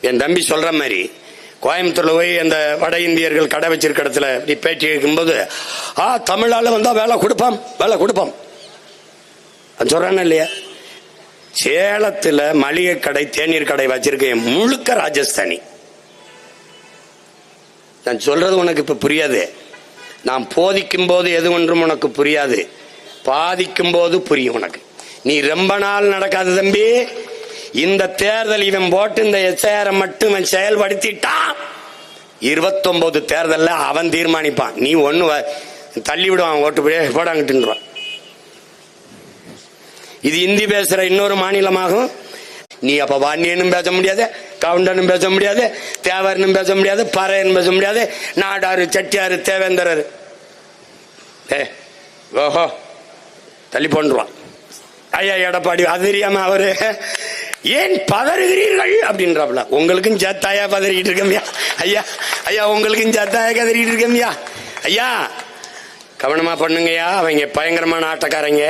என் தம்பி சொல்ற மாதிரி கோயம்புத்தூர்ல போய் அந்த வட இந்தியர்கள் கடை வச்சிருக்க இடத்துல பேட்டி கேட்கும்போது தமிழால வந்தா வேலை கொடுப்போம் சொல்றானே இல்லையா? சேலத்துல மளிகை கடை தேநீர் கடை வச்சிருக்கேன், முழுக்க ராஜஸ்தானி. நான் சொல்றது உனக்கு இப்ப புரியாது. நான் போதிக்கும் போது எது ஒன்றும் உனக்கு புரியாது, பாதிக்கும் போது புரியும் உனக்கு. நீ ரொம்ப நாள் நடக்காது தம்பி. இந்த தேர்தல் இவன் போட்டு இந்த எஸ்ஐஆர் மட்டும் செயல்படுத்திட்டான், 29 தேர்தல்ல அவன் தீர்மானிப்பான். நீ ஒண்ணு தள்ளி விடுவான், ஓட்டு போடாங்கட்டுருவான். இது இந்தி பேசுற இன்னொரு மாநிலமாகும். நீ அப்ப வாணியனும் பேச முடியாது, கவுண்டனும் பேச முடியாது, தேவரனும் பேச முடியாது, பறையனும் பேச முடியாது, நாடாரு செட்டியாரு தேவேந்தரர் ஓஹோ தள்ளி போன்றுவான். ஐயா எடப்பாடி அது தெரியாம அவரு ஏன் பதறுகிறீர்கள் அப்படின்றாப்ல. உங்களுக்கும் சேர்த்தாயா பதறிட்டு இருக்கமியா ஐயா? ஐயா உங்களுக்கும் சேர்த்தாயா கதறிட்டு இருக்கமியா? ஐயா கவனமா பண்ணுங்கய்யா, அவங்க பயங்கரமான ஆட்டக்காரங்க.